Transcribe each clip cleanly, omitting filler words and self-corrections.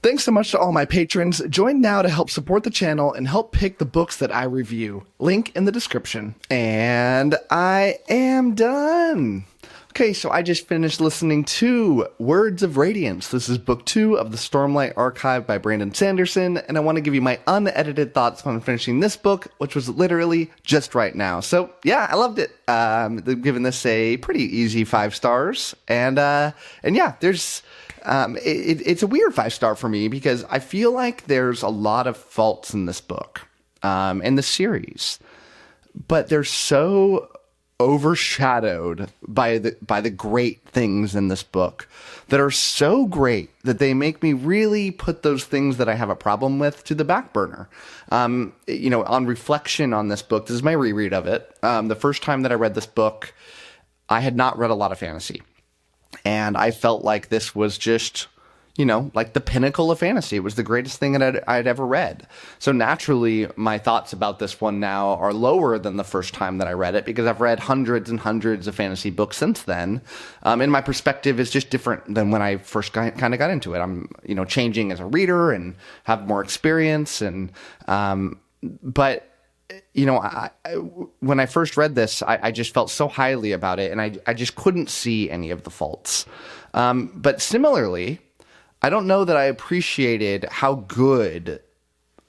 Thanks so much to all my patrons. Join now to help support the channel and help pick the books that I review. Link in the description. And I am done. Okay, so I just finished listening to Words of Radiance. This is book 2 of the Stormlight Archive by Brandon Sanderson, and I want to give you my unedited thoughts on finishing this book, which was literally just right now. So yeah, I loved it. They've given this a pretty easy 5 stars, and yeah, there's it's a weird 5-star for me because I feel like there's a lot of faults in this book, in the series, but they're so overshadowed by the great things in this book that are so great that they make me really put those things that I have a problem with to the back burner. On reflection on this book, this is my reread of it. The first time that I read this book, I had not read a lot of fantasy, and I felt like this was just, like the pinnacle of fantasy. It was the greatest thing that I'd ever read. So naturally, my thoughts about this one now are lower than the first time that I read it, because I've read hundreds and hundreds of fantasy books since then. And my perspective is just different than when I first kind of got into it. I'm, changing as a reader and have more experience. And, but when I first read this, I just felt so highly about it, and I just couldn't see any of the faults. But similarly, I don't know that I appreciated how good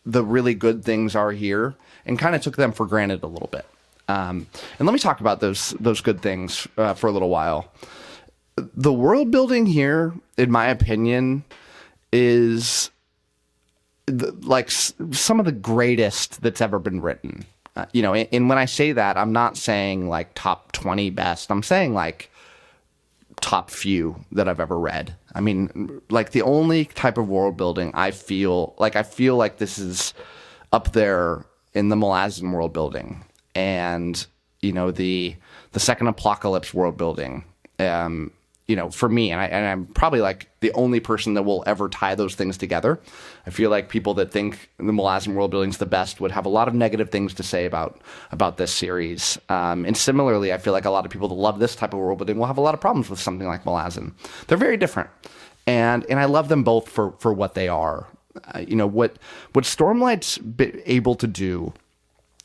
the really good things are here, and kind of took them for granted a little bit. And let me talk about those good things for a little while. The world building here, in my opinion, is like some of the greatest that's ever been written. And when I say that, I'm not saying like top 20 best. I'm saying like top few that I've ever read. I mean, like the only type of world building I feel like this is up there in the Malazan world building, and the second Apocalypse world building. For me, and I'm probably like the only person that will ever tie those things together. I feel like people that think the Malazan world building is the best would have a lot of negative things to say about this series. And similarly, I feel like a lot of people that love this type of world building will have a lot of problems with something like Malazan. They're very different, and I love them both for what they are. What Stormlight's been able to do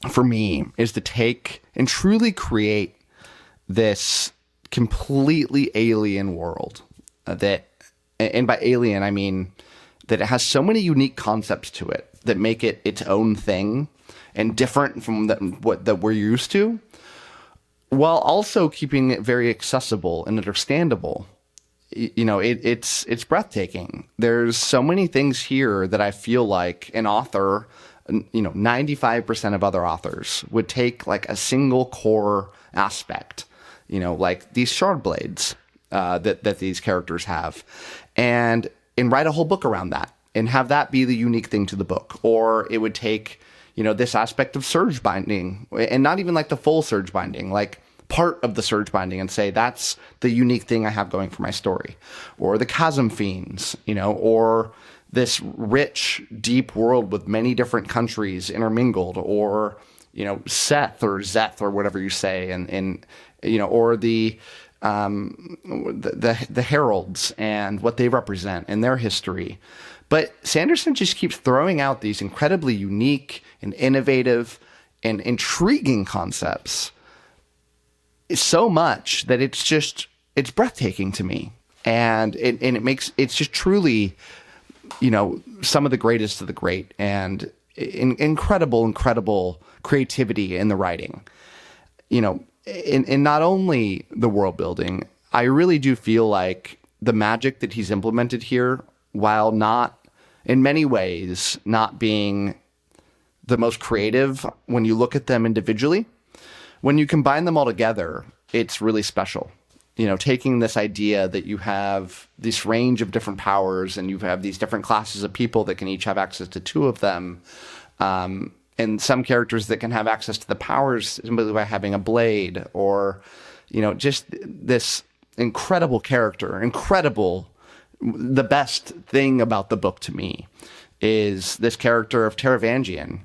for me is to take and truly create this completely alien world and by alien, I mean that it has so many unique concepts to it that make it its own thing and different from what we're used to, while also keeping it very accessible and understandable. It's breathtaking. There's so many things here that I feel like an author, 95% of other authors would take like a single core aspect, like these shard blades that these characters have, and write a whole book around that and have that be the unique thing to the book. Or it would take, this aspect of surge binding, and not even like the full surge binding, like part of the surge binding, and say that's the unique thing I have going for my story. Or the chasm fiends, or this rich, deep world with many different countries intermingled, or Seth or Zeth or whatever you say, and or the heralds and what they represent and their history. But Sanderson just keeps throwing out these incredibly unique and innovative and intriguing concepts so much that it's breathtaking to me. And it's just truly, some of the greatest of the great, and incredible creativity in the writing. In not only the world building, I really do feel like the magic that he's implemented here, while not, in many ways, not being the most creative when you look at them individually, when you combine them all together, it's really special. Taking this idea that you have this range of different powers, and you have these different classes of people that can each have access to 2 of them, and some characters that can have access to the powers simply by having a blade, or, just this incredible character. The best thing about the book to me is this character of 𝗏𝗏𝗏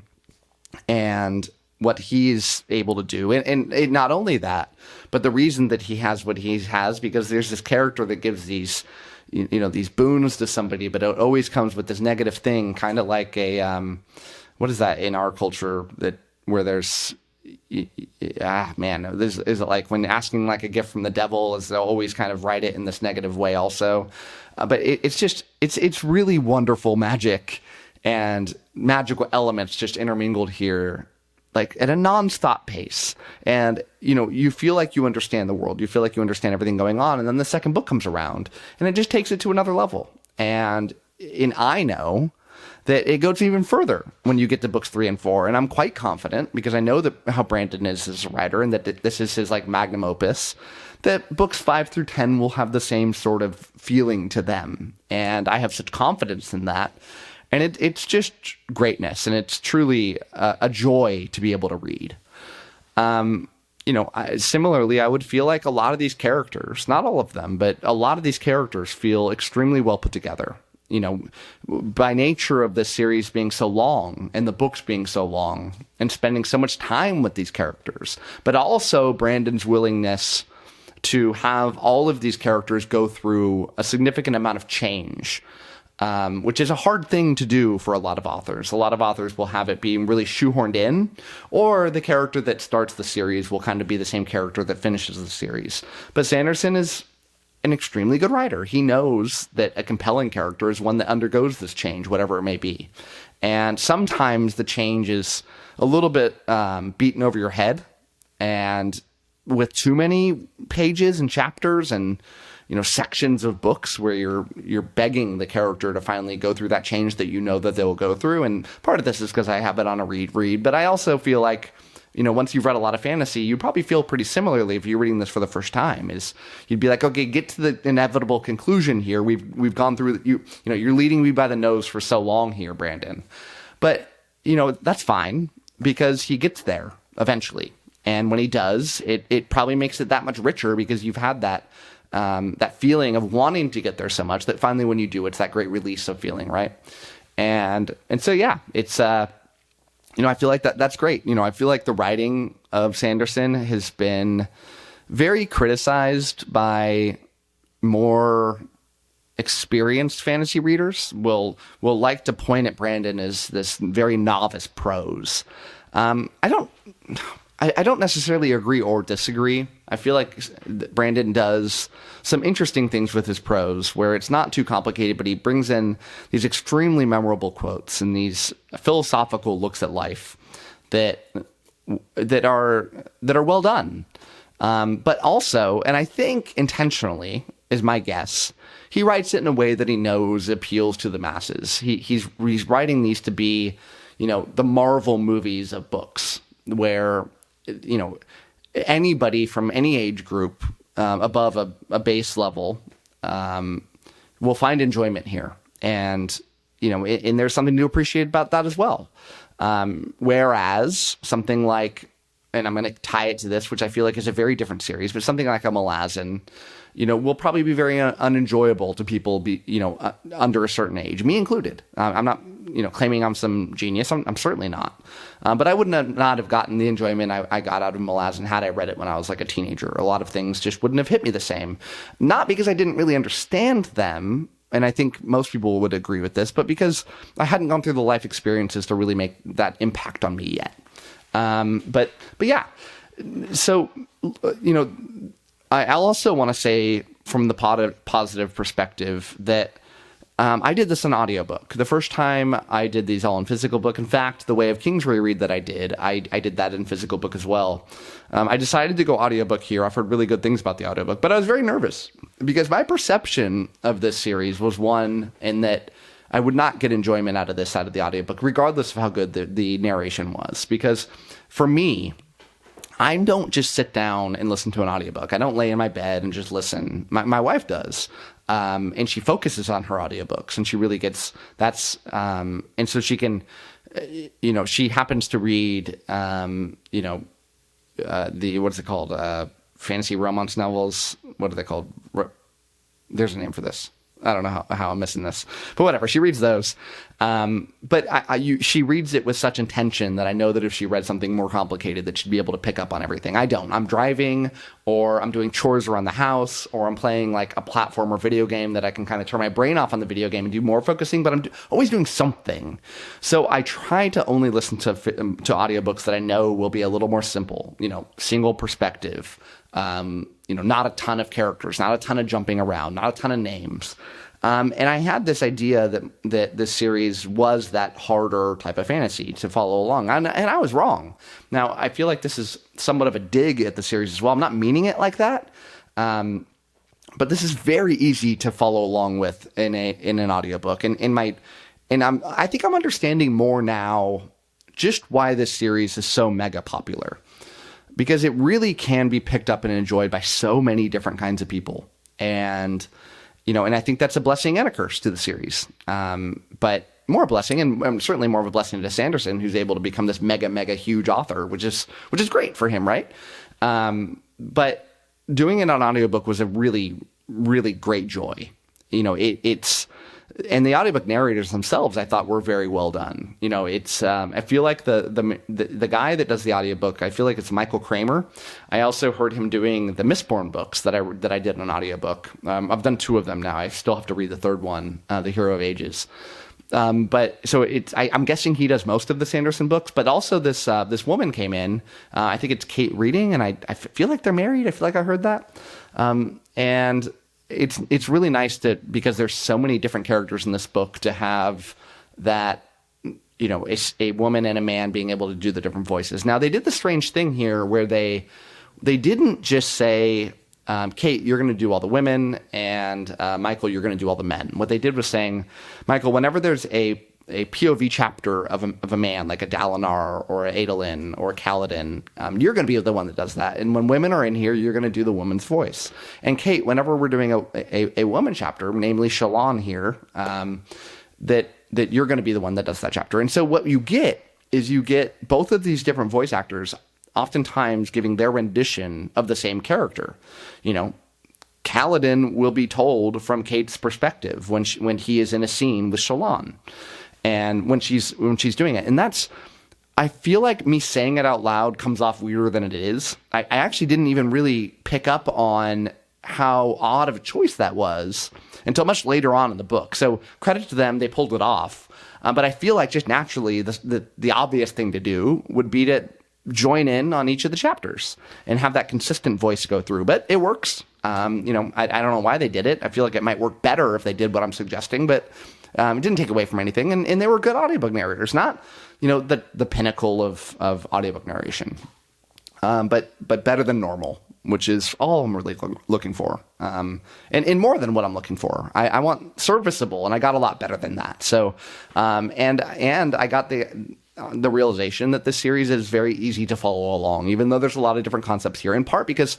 and what he's able to do. And not only that, but the reason that he has what he has, because there's this character that gives these, these boons to somebody, but it always comes with this negative thing, kind of like a, what is that in our culture where there's, is it like when asking like a gift from the devil, is they'll always kind of write it in this negative way also. But it's really wonderful magic and magical elements just intermingled here, like at a nonstop pace. And, you feel like you understand the world. You feel like you understand everything going on. And then the second book comes around and it just takes it to another level. And I know that it goes even further when you get to books 3 and 4. And I'm quite confident, because I know how Brandon is as a writer and that this is his like magnum opus, that books 5 through 10 will have the same sort of feeling to them. And I have such confidence in that. And it's just greatness. And it's truly a joy to be able to read. Similarly, I would feel like a lot of these characters, not all of them, but a lot of these characters feel extremely well put together. By nature of this series being so long and the books being so long and spending so much time with these characters, but also Brandon's willingness to have all of these characters go through a significant amount of change, which is a hard thing to do for a lot of authors. A lot of authors will have it being really shoehorned in, or the character that starts the series will kind of be the same character that finishes the series. But Sanderson is an extremely good writer. He knows that a compelling character is one that undergoes this change, whatever it may be. And sometimes the change is a little bit beaten over your head, and with too many pages and chapters and sections of books where you're begging the character to finally go through that change that that they will go through. And part of this is because I have it on a read, but I also feel like, once you've read a lot of fantasy, you probably feel pretty similarly if you're reading this for the first time. Is you'd be like, okay, get to the inevitable conclusion here. We've gone through you're leading me by the nose for so long here, Brandon. But that's fine, because he gets there eventually, and when he does, it probably makes it that much richer, because you've had that feeling of wanting to get there so much that finally when you do, it's that great release of feeling, right? And so yeah, it's I feel like that's great. I feel like the writing of Sanderson has been very criticized by more experienced fantasy readers. Will like to point at Brandon as this very novice prose. I don't necessarily agree or disagree. I feel like Brandon does some interesting things with his prose where it's not too complicated, but he brings in these extremely memorable quotes and these philosophical looks at life that are well done. But also, and I think intentionally is my guess, he writes it in a way that he knows appeals to the masses. He's writing these to be, the Marvel movies of books, where anybody from any age group above a base level will find enjoyment here. And, and there's something to appreciate about that as well. Whereas something like, and I'm going to tie it to this, which I feel like is a very different series, but something like 𝐒𝐿, will probably be very unenjoyable to people under a certain age, me included. I'm not, claiming I'm some genius. I'm certainly not. But I would not have gotten the enjoyment I got out of 𝐒𝐿 had I read it when I was like a teenager. A lot of things just wouldn't have hit me the same. Not because I didn't really understand them, and I think most people would agree with this, but because I hadn't gone through the life experiences to really make that impact on me yet. But yeah, so, I'll also want to say from the positive perspective that I did this in audiobook. The first time I did these all in physical book. In fact, the Way of Kings reread that I did that in physical book as well. I decided to go audiobook here. I've heard really good things about the audiobook, but I was very nervous because my perception of this series was one in that I would not get enjoyment out of this side of the audiobook, regardless of how good the narration was. Because for me, I don't just sit down and listen to an audiobook. I don't lay in my bed and just listen. My wife does. And she focuses on her audiobooks, and she really gets and so she can, she happens to read, what's it called? Fantasy romance novels. What are they called? There's a name for this. I don't know how I'm missing this, but whatever. She reads those. But she reads it with such intention that I know that if she read something more complicated, that she'd be able to pick up on everything. I don't. I'm driving, or I'm doing chores around the house, or I'm playing like a platform or video game that I can kind of turn my brain off on the video game and do more focusing, but I'm always doing something. So I try to only listen to audiobooks that I know will be a little more simple, single perspective, not a ton of characters, not a ton of jumping around, not a ton of names. And I had this idea that this series was that harder type of fantasy to follow along. And I was wrong. Now, I feel like this is somewhat of a dig at the series as well. I'm not meaning it like that. But this is very easy to follow along with in an audiobook. I think I'm understanding more now just why this series is so mega popular. Because it really can be picked up and enjoyed by so many different kinds of people. And I think that's a blessing and a curse to the series. But more a blessing, and certainly more of a blessing to Sanderson, who's able to become this mega, mega huge author, which is great for him, right? But doing it on audiobook was a really, really great joy. And the audiobook narrators themselves, I thought, were very well done. I feel like the guy that does the audiobook, I feel like it's Michael Kramer. I also heard him doing the Mistborn books that I did on audiobook. I've done 2 of them now. I still have to read the 3rd one, The Hero of Ages. But so I'm guessing he does most of the Sanderson books, but also this woman came in. I think it's Kate reading, and I feel like they're married. I feel like I heard that. And it's really nice because there's so many different characters in this book to have that, a woman and a man being able to do the different voices. Now, they did the strange thing here where they didn't just say, Kate, you're going to do all the women, and Michael, you're going to do all the men. What they did was saying, Michael, whenever there's a POV chapter of a man, like a Dalinar or a Adolin or a Kaladin, you're going to be the one that does that. And when women are in here, you're going to do the woman's voice. And Kate, whenever we're doing a woman chapter, namely Shallan here, that you're going to be the one that does that chapter. And so what you get is both of these different voice actors oftentimes giving their rendition of the same character. Kaladin will be told from Kate's perspective when he is in a scene with Shallan. And when she's doing it. And I feel like me saying it out loud comes off weirder than it is. I actually didn't even really pick up on how odd of a choice that was until much later on in the book. So credit to them, they pulled it off. But I feel like just naturally the obvious thing to do would be to join in on each of the chapters and have that consistent voice go through. But it works. I don't know why they did it. I feel like it might work better if they did what I'm suggesting, but it didn't take away from anything, and they were good audiobook narrators, not, the pinnacle of audiobook narration, but better than normal, which is all I'm really looking for, and more than what I'm looking for. I want serviceable, and I got a lot better than that. So, and I got the realization that this series is very easy to follow along, even though there's a lot of different concepts here, in part because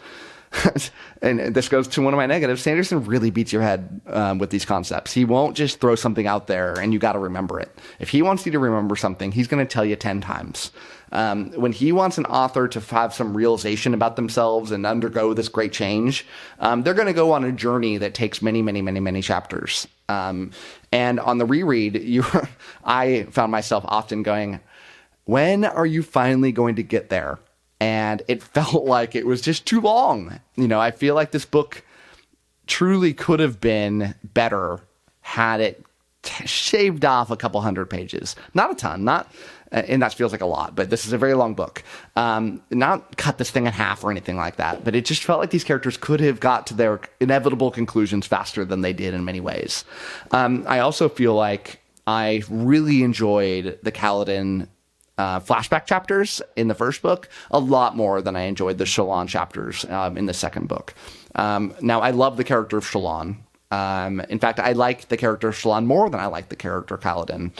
and this goes to one of my negatives, Sanderson really beats your head with these concepts. He won't just throw something out there and you got to remember it. If he wants you to remember something, he's going to tell you 10 times. When he wants an author to have some realization about themselves and undergo this great change, they're going to go on a journey that takes many, many, many, many chapters. And on the reread, I found myself often going, when are you finally going to get there? And it felt like it was just too long. I feel like this book truly could have been better had it shaved off a couple hundred pages. Not a ton, and that feels like a lot, but this is a very long book. Not cut this thing in half or anything like that, but it just felt like these characters could have got to their inevitable conclusions faster than they did in many ways. I also feel like I really enjoyed the Kaladin flashback chapters in the first book a lot more than I enjoyed the Shallan chapters in the second book. Now, I love the character of Shallan. In fact, I like the character of Shallan more than I like the character of Kaladin.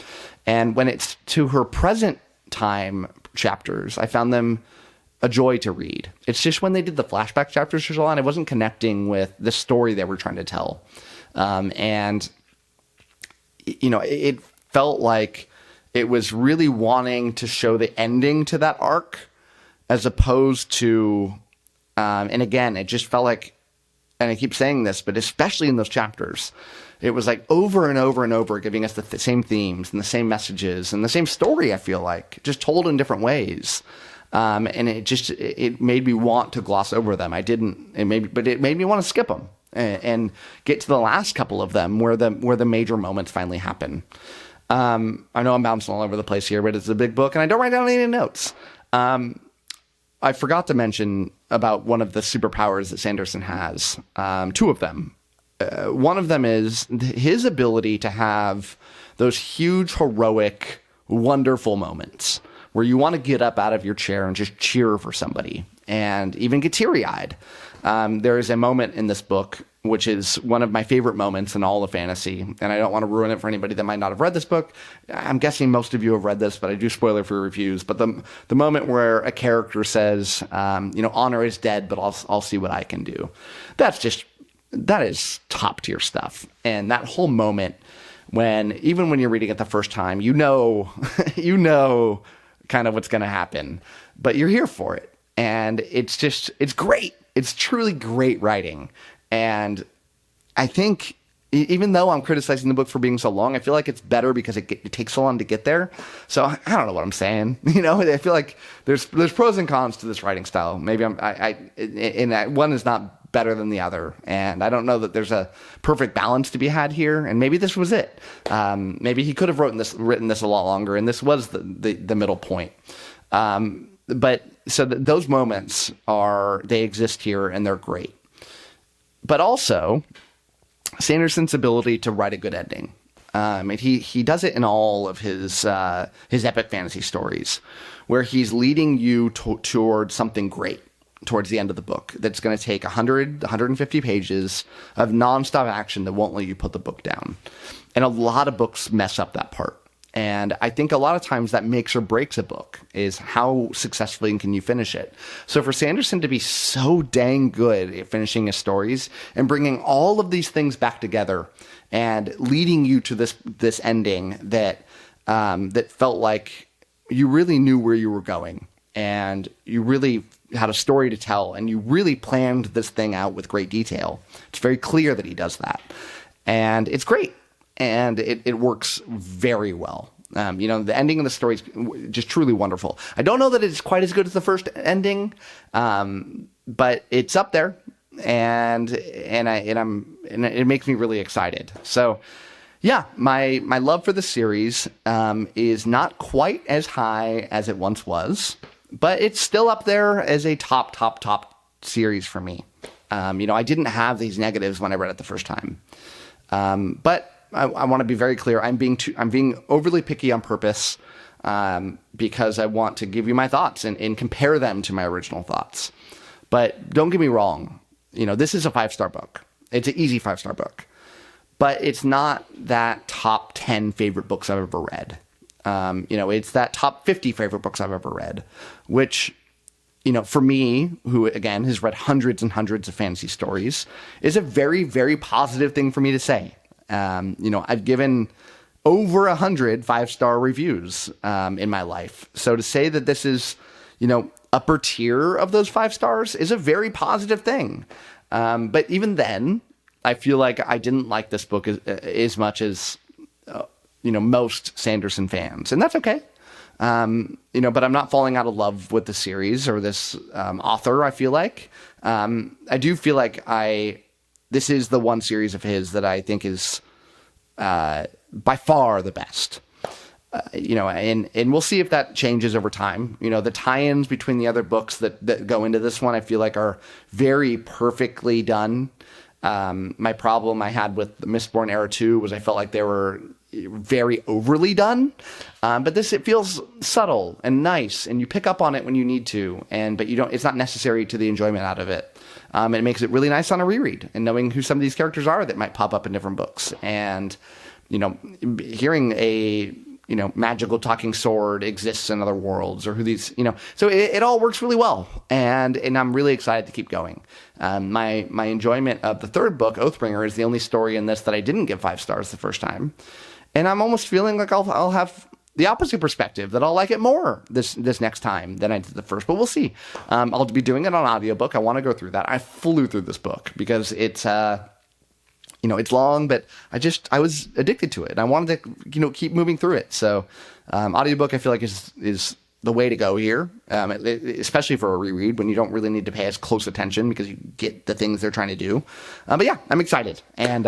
And when it's to her present time chapters, I found them a joy to read. It's just when they did the flashback chapters for Shallan, I wasn't connecting with the story they were trying to tell. It felt like it was really wanting to show the ending to that arc as opposed to, and again, it just felt like and I keep saying this, but especially in those chapters, it was like over and over and over giving us the same themes and the same messages and the same story, I feel like, just told in different ways. And it made me want to gloss over them. But it made me want to skip them and get to the last couple of them where the major moments finally happen. I know I'm bouncing all over the place here, but it's a big book and I don't write down any notes. I forgot to mention about one of the superpowers that Sanderson has, two of them. One of them is his ability to have those huge, heroic, wonderful moments where you want to get up out of your chair and just cheer for somebody and even get teary-eyed. There is a moment in this book, which is one of my favorite moments in all of fantasy, and I don't want to ruin it for anybody that might not have read this book. I'm guessing most of you have read this, but I do spoil it for reviews. But the moment where a character says, honor is dead, but I'll see what I can do. That is top tier stuff. And that whole moment even when you're reading it the first time, you know kind of what's going to happen, but you're here for it. And it's great. It's truly great writing. And I think even though I'm criticizing the book for being so long, I feel like it's better because it takes so long to get there. So I don't know what I'm saying. I feel like there's pros and cons to this writing style. Maybe one is not better than the other. And I don't know that there's a perfect balance to be had here. And maybe this was it. Maybe he could have written this a lot longer. And this was the middle point. But so those moments they exist here and they're great. But also Sanderson's ability to write a good ending. He does it in all of his epic fantasy stories where he's leading you towards something great towards the end of the book that's going to take 150 pages of nonstop action that won't let you put the book down. And a lot of books mess up that part. And I think a lot of times that makes or breaks a book is how successfully can you finish it. So for Sanderson to be so dang good at finishing his stories and bringing all of these things back together and leading you to this ending that felt like you really knew where you were going and you really had a story to tell and you really planned this thing out with great detail. It's very clear that he does that. And it's great. And it works very well. The ending of the story is just truly wonderful. I don't know that it's quite as good as the first ending, but it's up there, and it makes me really excited. So, yeah, my love for the series is not quite as high as it once was, but it's still up there as a top series for me. I didn't have these negatives when I read it the first time, but I want to be very clear. I'm being overly picky on purpose because I want to give you my thoughts and compare them to my original thoughts. But don't get me wrong. This is a 5-star book. It's an easy 5-star book. But it's not that top 10 favorite books I've ever read. It's that top 50 favorite books I've ever read, which, for me, who, again, has read hundreds and hundreds of fantasy stories, is a very, very positive thing for me to say. I've given over 100 5-star reviews in my life. So to say that this is, upper tier of those 5 stars is a very positive thing. But even then, I feel like I didn't like this book as much as, most Sanderson fans. And that's okay. But I'm not falling out of love with the series or this author, I feel like. I do feel like this is the one series of his that I think is by far the best. And we'll see if that changes over time. The tie-ins between the other books that go into this one, I feel like are very perfectly done. My problem I had with the Mistborn Era 2 was I felt like they were very overly done. But it feels subtle and nice, and you pick up on it when you need to, but it's not necessary to the enjoyment out of it. It makes it really nice on a reread and knowing who some of these characters are that might pop up in different books. And, hearing a, magical talking sword exists in other worlds or who these, so it all works really well. And I'm really excited to keep going. My enjoyment of the third book, Oathbringer, is the only story in this that I didn't give 5 stars the first time. And I'm almost feeling like I'll have the opposite perspective, that I'll like it more this next time than I did the first, but we'll see. I'll be doing it on audiobook. I want to go through that. I flew through this book because it's, it's long, but I was addicted to it, and I wanted to, keep moving through it. So, audiobook I feel like is the way to go here, especially for a reread when you don't really need to pay as close attention because you get the things they're trying to do. But yeah, I'm excited. And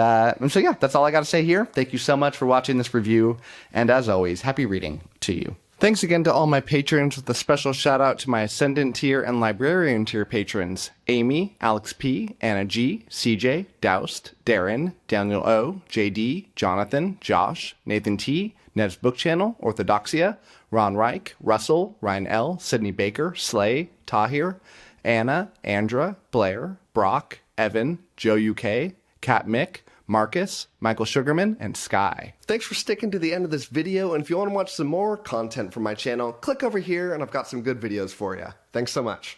so yeah, that's all I got to say here. Thank you so much for watching this review. And as always, happy reading to you. Thanks again to all my patrons, with a special shout out to my Ascendant tier and Librarian tier patrons: Amy, Alex P, Anna G, CJ, Doused, Darren, Daniel O, JD, Jonathan, Josh, Nathan T, Ned's Book Channel, 𝗏𝗏𝗏, Ron Reich, Russell, Ryan L, Sydney Baker, Slay, Tahir, Anna, Andra, Blair, Brock, Evan, Joe UK, Kat Mick, Marcus, Michael Sugarman, and Sky. Thanks for sticking to the end of this video, and if you want to watch some more content from my channel, click over here and I've got some good videos for you. Thanks so much.